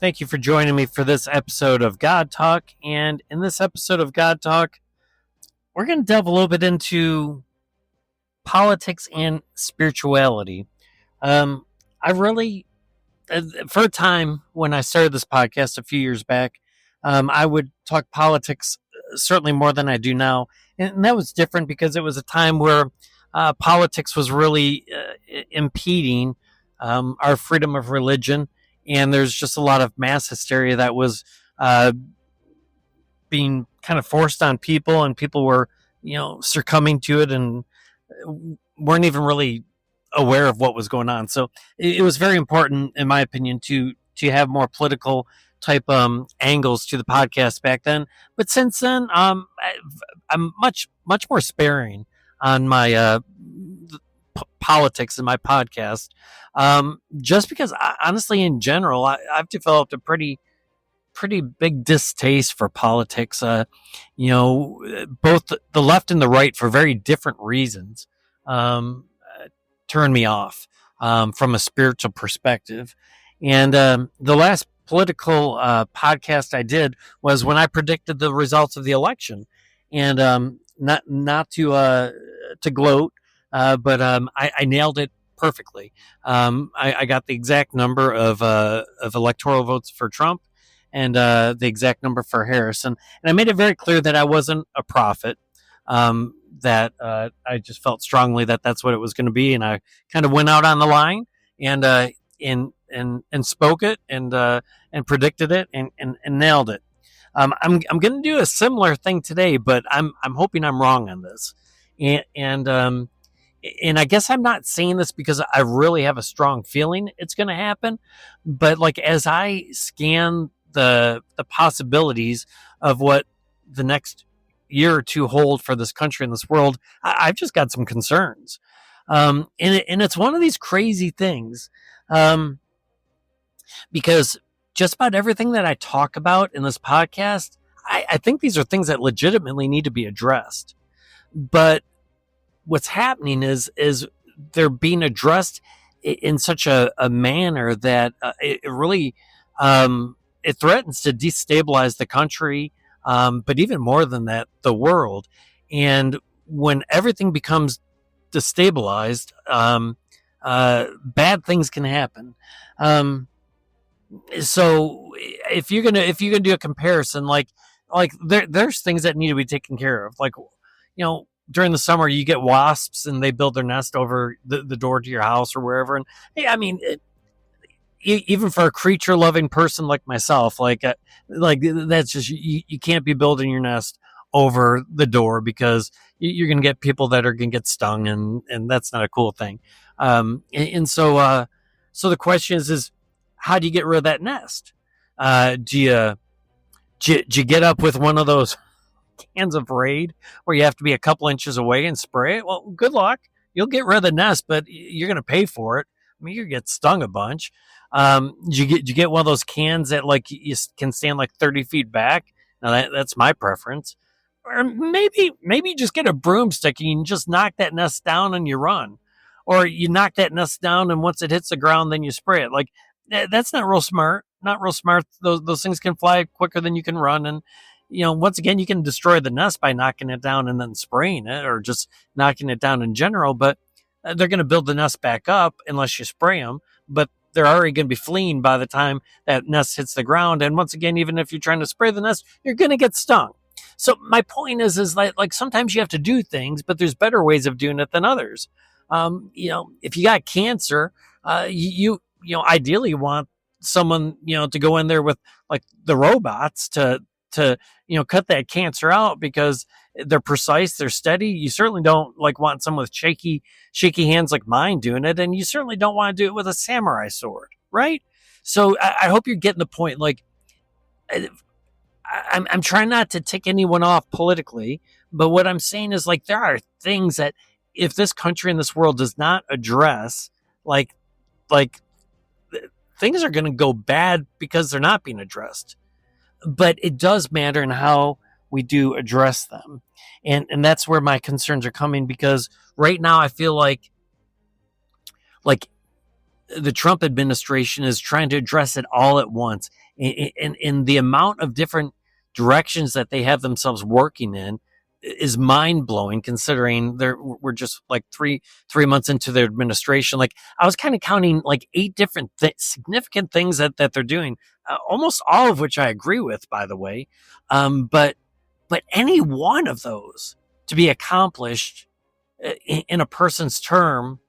Thank you for joining me for this episode of God Talk. And in this episode of God Talk, we're going to delve a little bit into politics and spirituality. I really, for a time when I started this podcast a few years back, I would talk politics certainly more than I do now. And that was different because it was a time where politics was really impeding our freedom of religion. And there's just a lot of mass hysteria that was uh, being kind of forced on people, and people were, succumbing to it and weren't even really aware of what was going on. So it was very important, in my opinion, to have more political type angles to the podcast back then. But since then, I'm much more sparing on my politics in my podcast, just because honestly, in general, I've developed a pretty big distaste for politics. Both the left and the right, for very different reasons, turn me off from a spiritual perspective. And the last political podcast I did was when I predicted the results of the election, and not to gloat, but I nailed it perfectly. I got the exact number of electoral votes for Trump, and the exact number for Harris. And I made it very clear that I wasn't a prophet, that I just felt strongly that that's what it was going to be. And I kind of went out on the line and spoke it and predicted it and nailed it. I'm going to do a similar thing today, but I'm hoping I'm wrong on this. And I guess I'm not saying this because I really have a strong feeling it's going to happen. But like, as I scan the possibilities of what the next year or two hold for this country and this world, I've just got some concerns. And it's one of these crazy things, because just about everything that I talk about in this podcast, I think these are things that legitimately need to be addressed. But what's happening is they're being addressed in such a manner that it really it threatens to destabilize the country, but even more than that, the world. And when everything becomes destabilized, bad things can happen. So if you're gonna do a comparison, like there's things that need to be taken care of, like, during the summer, you get wasps and they build their nest over the door to your house or wherever. And hey, I mean, even for a creature loving person like myself, like that's just, you can't be building your nest over the door, because you're going to get people that are going to get stung, and that's not a cool thing. So the question is how do you get rid of that nest? Do you get up with one of those cans of Raid where you have to be a couple inches away and spray it? Well, good luck. You'll get rid of the nest, but you're going to pay for it. I mean, you get stung a bunch. You get one of those cans that, like, you can stand like 30 feet back. Now that's my preference. Or maybe you just get a broomstick and you can just knock that nest down and you run. Or you knock that nest down, and once it hits the ground, then you spray it. Like, that's not real smart. Not real smart. Those things can fly quicker than you can run. And once again, you can destroy the nest by knocking it down and then spraying it, or just knocking it down in general. But they're going to build the nest back up unless you spray them. But they're already going to be fleeing by the time that nest hits the ground. And once again, even if you're trying to spray the nest, you're going to get stung. So my point is like sometimes you have to do things, but there's better ways of doing it than others. If you got cancer, you ideally want someone, to go in there with like the robots to cut that cancer out, because they're precise, they're steady. You certainly don't want someone with shaky hands like mine doing it, and you certainly don't want to do it with a samurai sword, right? So I hope you're getting the point. Like, I'm trying not to tick anyone off politically, but what I'm saying is, like, there are things that if this country and this world does not address, like things are going to go bad because they're not being addressed. But it does matter in how we do address them. And that's where my concerns are coming, because right now I feel like the Trump administration is trying to address it all at once, and the amount of different directions that they have themselves working in is mind blowing. Considering we're just like three months into their administration. Like I was kind of counting like 8 different significant things that they're doing, almost all of which I agree with, by the way. But any one of those to be accomplished in a person's term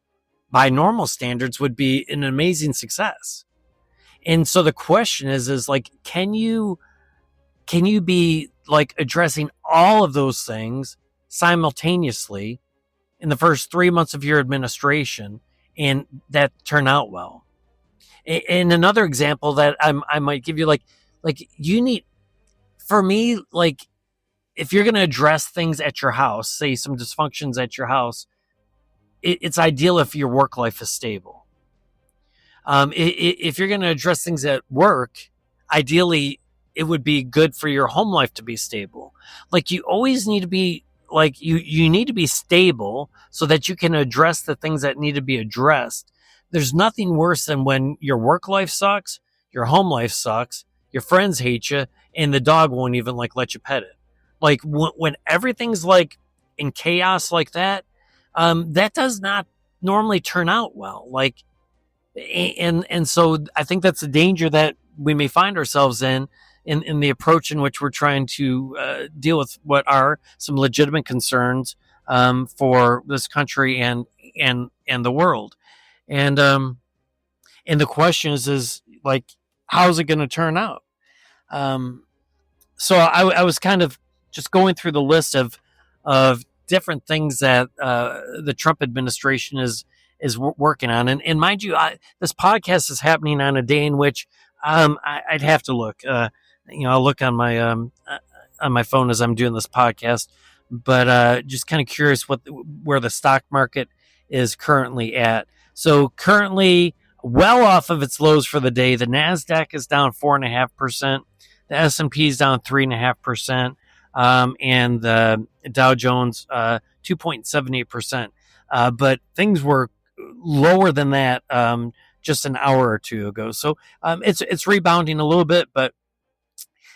by normal standards would be an amazing success. And so the question is like, can you be like addressing all of those things simultaneously in the first 3 months of your administration and that turn out well? And another example that I might give you, like you need, for me, like if you're going to address things at your house, say some dysfunctions at your house, it's ideal if your work life is stable. If you're going to address things at work, ideally, it would be good for your home life to be stable. Like you always need to be like you need to be stable so that you can address the things that need to be addressed. There's nothing worse than when your work life sucks, your home life sucks, your friends hate you, and the dog won't even like let you pet it. Like when everything's like in chaos like that, that does not normally turn out well. Like, and so I think that's the danger that we may find ourselves in the approach in which we're trying to deal with what are some legitimate concerns for this country and the world. And the question is like, how's it going to turn out? So I was kind of just going through the list of different things that the Trump administration is working on, and mind you, this podcast is happening on a day in which I'd have to look. I'll look on my phone as I'm doing this podcast, but just kind of curious where the stock market is currently at. So currently, well off of its lows for the day. The Nasdaq is down 4.5%. The S&P is down 3.5%. And the Dow Jones 2.78%. But things were lower than that just an hour or two ago. So it's rebounding a little bit, but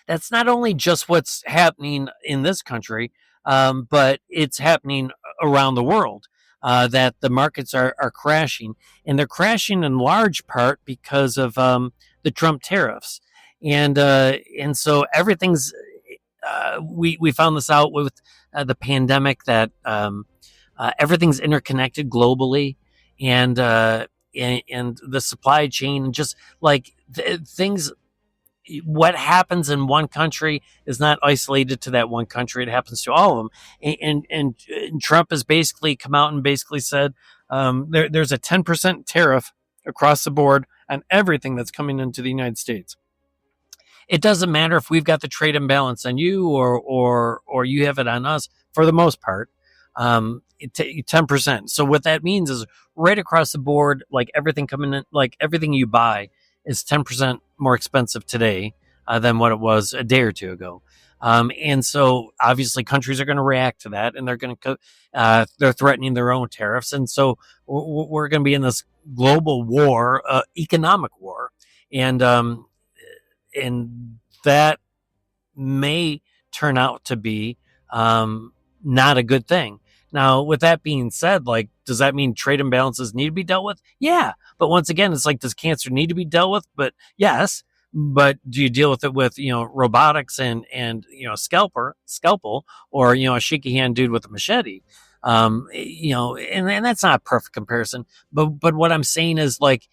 that's not only just what's happening in this country, but it's happening around the world. That the markets are crashing, and they're crashing in large part because of the Trump tariffs, and so everything's. We found this out with the pandemic that everything's interconnected globally, and the supply chain, and just like things. What happens in one country is not isolated to that one country. It happens to all of them. And Trump has basically come out and basically said there's a 10% tariff across the board on everything that's coming into the United States. It doesn't matter if we've got the trade imbalance on you or you have it on us. For the most part, 10%. So what that means is right across the board, like everything coming in, like everything you buy is 10% more expensive today than what it was a day or two ago. And so obviously countries are going to react to that, and they're threatening their own tariffs. And so we're going to be in this global war, economic war. And that may turn out to be not a good thing. Now, with that being said, like, does that mean trade imbalances need to be dealt with? Yeah. But once again, it's like, does cancer need to be dealt with? But yes. But do you deal with it with, robotics and scalpel, or, a shaky hand dude with a machete? And that's not a perfect comparison. But what I'm saying is, like,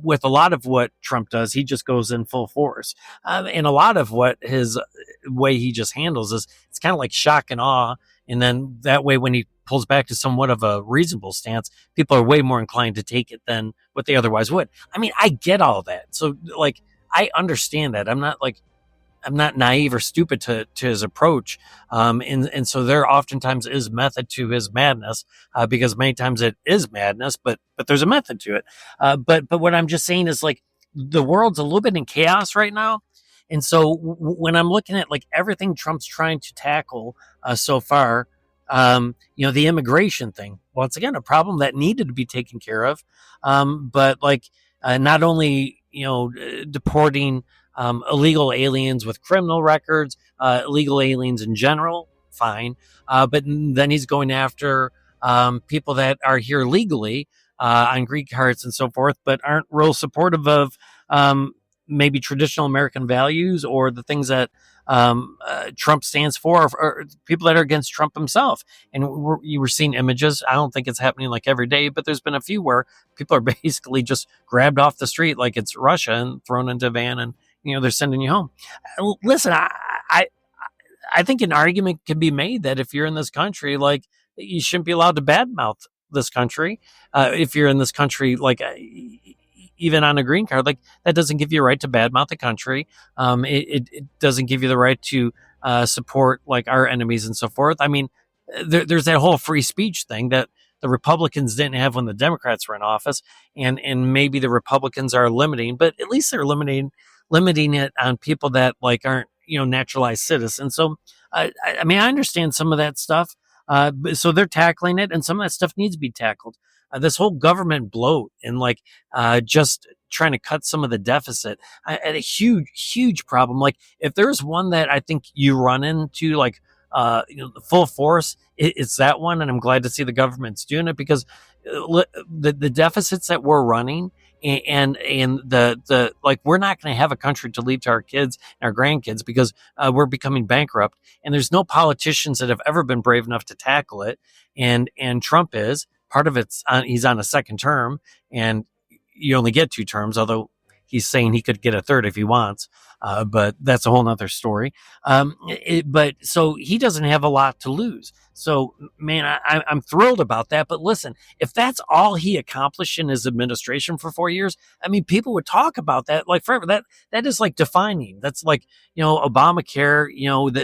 with a lot of what Trump does, he just goes in full force. And a lot of what his way he just handles is, it's kind of like shock and awe. And then that way, when he pulls back to somewhat of a reasonable stance, people are way more inclined to take it than what they otherwise would. I mean, I get all that. So, like, I understand that. I'm not naive or stupid to his approach. And so there oftentimes is method to his madness, because many times it is madness, but there's a method to it. But what I'm just saying is, like, the world's a little bit in chaos right now. And so when I'm looking at, like, everything Trump's trying to tackle so far, the immigration thing, once again, a problem that needed to be taken care of. But, like, not only deporting illegal aliens with criminal records, illegal aliens in general, fine, but then he's going after people that are here legally on green cards and so forth, but aren't real supportive of maybe traditional American values or the things that Trump stands for, or people that are against Trump himself. And you were seeing images. I don't think it's happening like every day, but there's been a few where people are basically just grabbed off the street like it's Russia and thrown into a van, and they're sending you home. Listen, I I think an argument can be made that if you're in this country, like, you shouldn't be allowed to badmouth this country. If you're in this country, like, even on a green card, like, that doesn't give you a right to badmouth the country. It doesn't give you the right to support like our enemies and so forth. I mean, there's that whole free speech thing that the Republicans didn't have when the Democrats were in office, and maybe the Republicans are limiting, but at least they're limiting it on people that like aren't naturalized citizens. So I mean, I understand some of that stuff. So they're tackling it, and some of that stuff needs to be tackled. This whole government bloat and like just trying to cut some of the deficit, and a huge problem. Like, if there's one that I think you run into, like, the full force, it's that one, and I'm glad to see the government's doing it, because the deficits that we're running, and the like, we're not going to have a country to leave to our kids and our grandkids, because we're becoming bankrupt, and there's no politicians that have ever been brave enough to tackle it, and Trump is part of it's he's on a second term, and you only get 2 terms, although he's saying he could get a third if he wants. But that's a whole nother story. But so he doesn't have a lot to lose. So, man, I'm thrilled about that. But listen, if that's all he accomplished in his administration for 4 years, I mean, people would talk about that like forever. That is like defining. That's like, Obamacare.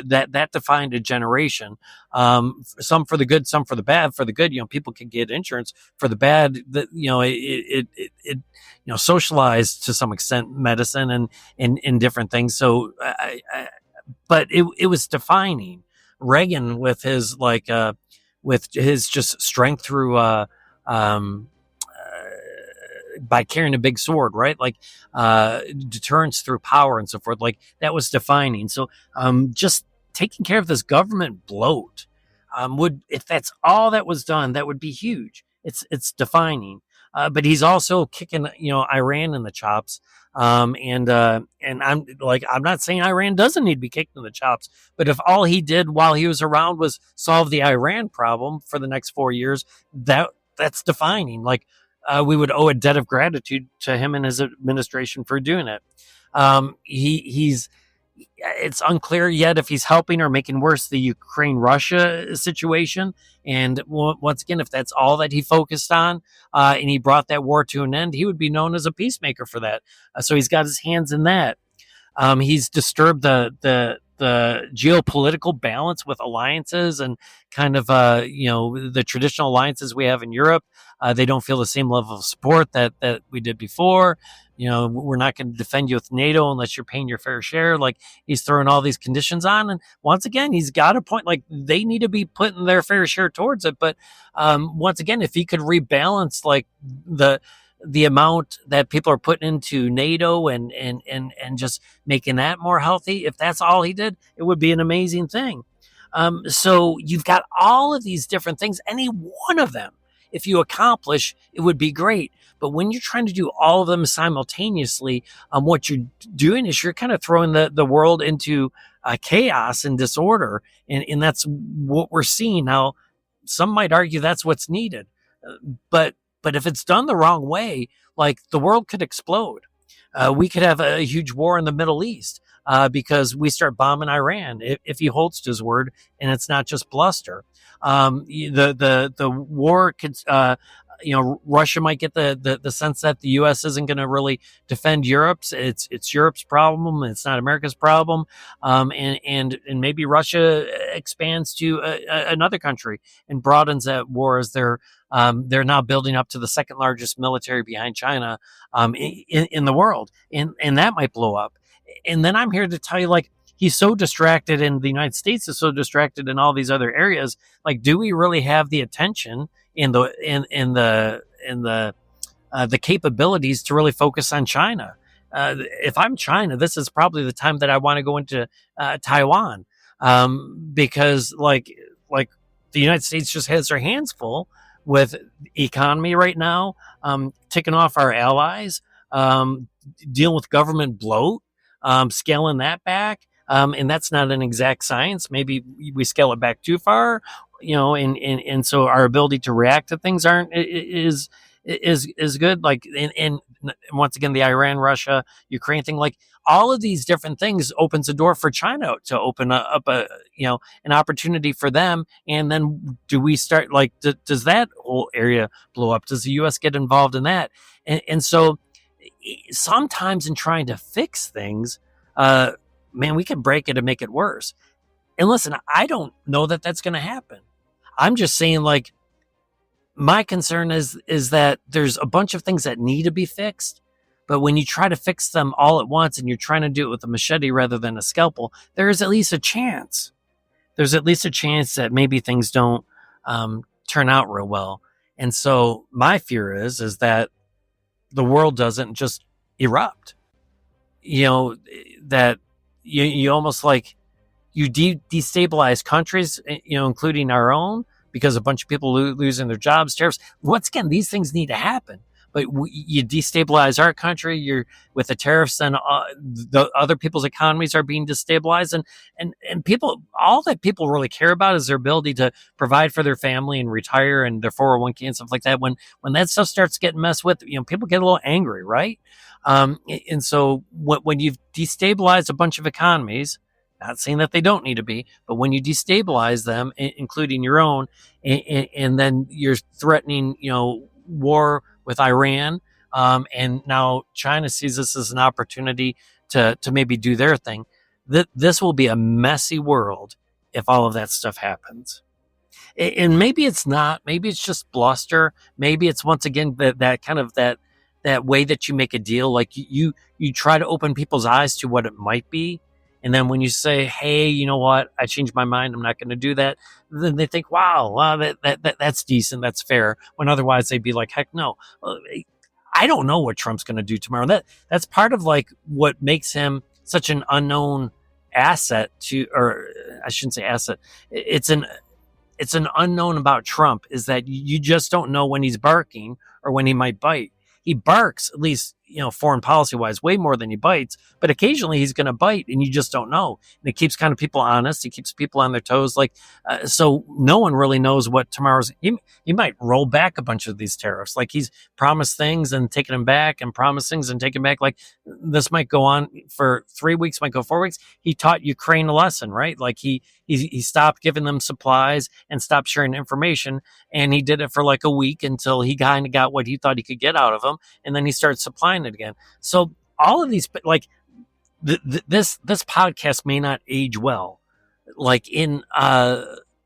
That defined a generation. Some for the good, some for the bad. For the good, people can get insurance. For the bad, that it socialized to some extent medicine and in different things. So, but it was defining. Reagan with his just strength through by carrying a big sword, right? Like deterrence through power and so forth. Like, that was defining. So just taking care of this government bloat would, if that's all that was done, that would be huge. It's defining. But he's also kicking Iran in the chops. And I'm not saying Iran doesn't need to be kicked in the chops, but if all he did while he was around was solve the Iran problem for the next 4 years, that's defining. Like, we would owe a debt of gratitude to him and his administration for doing it. It's unclear yet if he's helping or making worse the Ukraine-Russia situation. And once again, if that's all that he focused on, and he brought that war to an end, he would be known as a peacemaker for that. So he's got his hands in that. He's disturbed the geopolitical balance with alliances and kind of the traditional alliances we have in Europe. They don't feel the same level of support that we did before. We're not going to defend you with NATO unless you're paying your fair share. Like, he's throwing all these conditions on, and once again, he's got a point. Like, they need to be putting their fair share towards it. But once again, if he could rebalance like the amount that people are putting into NATO and just making that more healthy, if that's all he did, it would be an amazing thing. So you've got all of these different things. Any one of them, if you accomplish, it would be great. But when you're trying to do all of them simultaneously, what you're doing is you're kind of throwing the world into chaos and disorder. And that's what we're seeing now. Some might argue that's what's needed. But if it's done the wrong way, like, the world could explode. We could have a huge war in the Middle East because we start bombing Iran if he holds to his word, and it's not just bluster. The war could, Russia might get the sense that the U.S. isn't going to really defend Europe's. It's Europe's problem. It's not America's problem. And maybe Russia expands to another country and broadens that war, as they're now building up to the second largest military behind China in the world, and that might blow up. And then I'm here to tell you, like, he's so distracted, and the United States is so distracted in all these other areas. Like, do we really have the attention in the the capabilities to really focus on China. If I'm China, this is probably the time that I want to go into Taiwan, because like the United States just has their hands full with economy right now, ticking off our allies, dealing with government bloat, scaling that back. And that's not an exact science. Maybe we scale it back too far, and so our ability to react to things aren't is good. Like, and once again, the Iran, Russia, Ukraine thing, like all of these different things opens a door for China to open up an opportunity for them. And then do we start like, does that whole area blow up? Does the U.S. get involved in that? And so sometimes in trying to fix things, man, we can break it and make it worse. And listen, I don't know that that's going to happen. I'm just saying, like, my concern is that there's a bunch of things that need to be fixed, but when you try to fix them all at once and you're trying to do it with a machete rather than a scalpel, there is at least a chance. There's at least a chance that maybe things don't turn out real well. And so my fear is that the world doesn't just erupt. That you almost like you destabilize countries, including our own, because a bunch of people losing their jobs, tariffs. Once again, these things need to happen. But you destabilize our country. You're with the tariffs, and the other people's economies are being destabilized, and people, all that people really care about is their ability to provide for their family and retire and their 401k and stuff like that. When that stuff starts getting messed with, people get a little angry, right? And so when you've destabilized a bunch of economies, not saying that they don't need to be, but when you destabilize them, including your own, and then you're threatening, war with Iran, and now China sees this as an opportunity to maybe do their thing. This will be a messy world if all of that stuff happens. And maybe it's not. Maybe it's just bluster. Maybe it's once again that kind of that way that you make a deal, like you try to open people's eyes to what it might be. And then when you say, hey, you know what, I changed my mind, I'm not going to do that, then they think, wow, that's decent, that's fair. When otherwise they'd be like, heck no. I don't know what Trump's going to do tomorrow. That's part of like what makes him such an unknown asset or I shouldn't say asset. It's an unknown about Trump, is that you just don't know when he's barking or when he might bite. He barks, at least, foreign policy wise, way more than he bites, but occasionally he's going to bite and you just don't know. And it keeps kind of people honest. He keeps people on their toes. So no one really knows what tomorrow's, he might roll back a bunch of these tariffs. Like he's promised things and taken them back and promised things and taken back. Like this might go on for 3 weeks, might go 4 weeks. He taught Ukraine a lesson, right? Like he stopped giving them supplies and stopped sharing information. And he did it for like a week until he kind of got what he thought he could get out of them. And then he started supplying it again. So all of these, like this podcast may not age well. Like in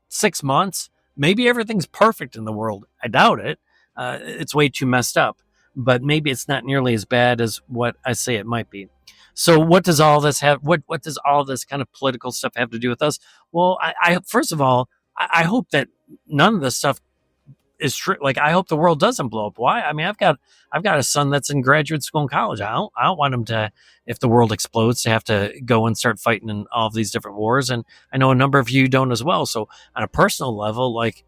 6 months, maybe everything's perfect in the world. I doubt it. It's way too messed up. But maybe it's not nearly as bad as what I say it might be. So what does all this have? What does all this kind of political stuff have to do with us? Well, I first of all, I hope that none of this stuff is true. Like, I hope the world doesn't blow up. Why? I mean, I've got a son that's in graduate school and college. I don't want him to, if the world explodes, to have to go and start fighting in all of these different wars. And I know a number of you don't as well. So on a personal level, like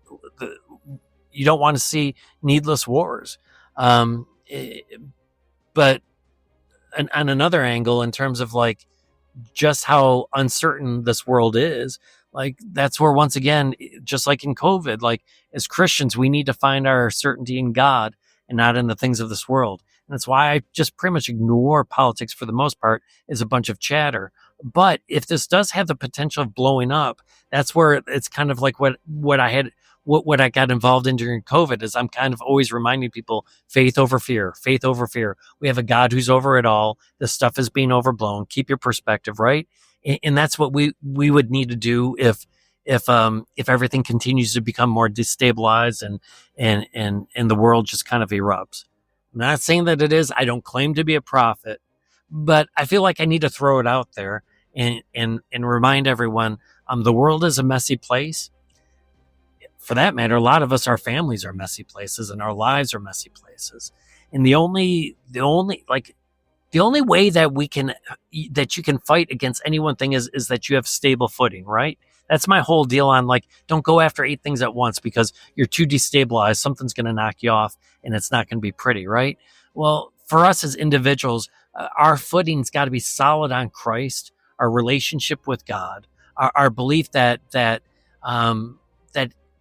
you don't want to see needless wars. But on another angle, in terms of like just how uncertain this world is, like that's where, once again, just like in COVID, like as Christians, we need to find our certainty in God and not in the things of this world. And that's why I just pretty much ignore politics for the most part, is a bunch of chatter. But if this does have the potential of blowing up, that's where it's kind of like what I got involved in during COVID, is I'm kind of always reminding people, faith over fear, faith over fear. We have a God who's over it all. This stuff is being overblown. Keep your perspective, right? And that's what we would need to do if everything continues to become more destabilized and the world just kind of erupts. I'm not saying that it is. I don't claim to be a prophet, but I feel like I need to throw it out there and remind everyone, the world is a messy place. For that matter, a lot of us, our families are messy places and our lives are messy places. And the only way that you can fight against any one thing is that you have stable footing, right? That's my whole deal on, like, don't go after 8 things at once because you're too destabilized. Something's going to knock you off and it's not going to be pretty, right? Well, for us as individuals, our footing's got to be solid on Christ, our relationship with God, our belief that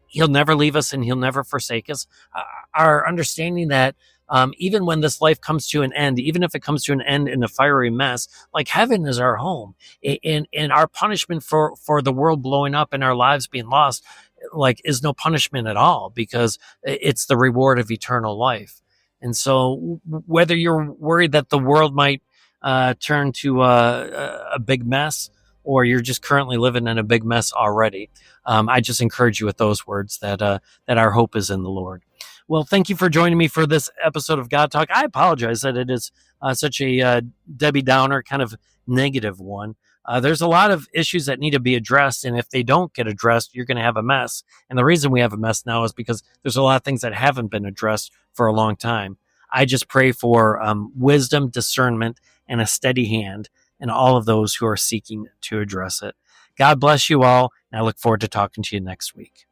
He'll never leave us and He'll never forsake us, our understanding that even when this life comes to an end, even if it comes to an end in a fiery mess, like, heaven is our home, and our punishment for the world blowing up and our lives being lost, like, is no punishment at all, because it's the reward of eternal life. And so, whether you're worried that the world might turn to a big mess, or you're just currently living in a big mess already, I just encourage you with those words that our hope is in the Lord. Well, thank you for joining me for this episode of God Talk. I apologize that it is such a Debbie Downer, kind of negative one. There's a lot of issues that need to be addressed, and if they don't get addressed, you're going to have a mess. And the reason we have a mess now is because there's a lot of things that haven't been addressed for a long time. I just pray for wisdom, discernment, and a steady hand in all of those who are seeking to address it. God bless you all, and I look forward to talking to you next week.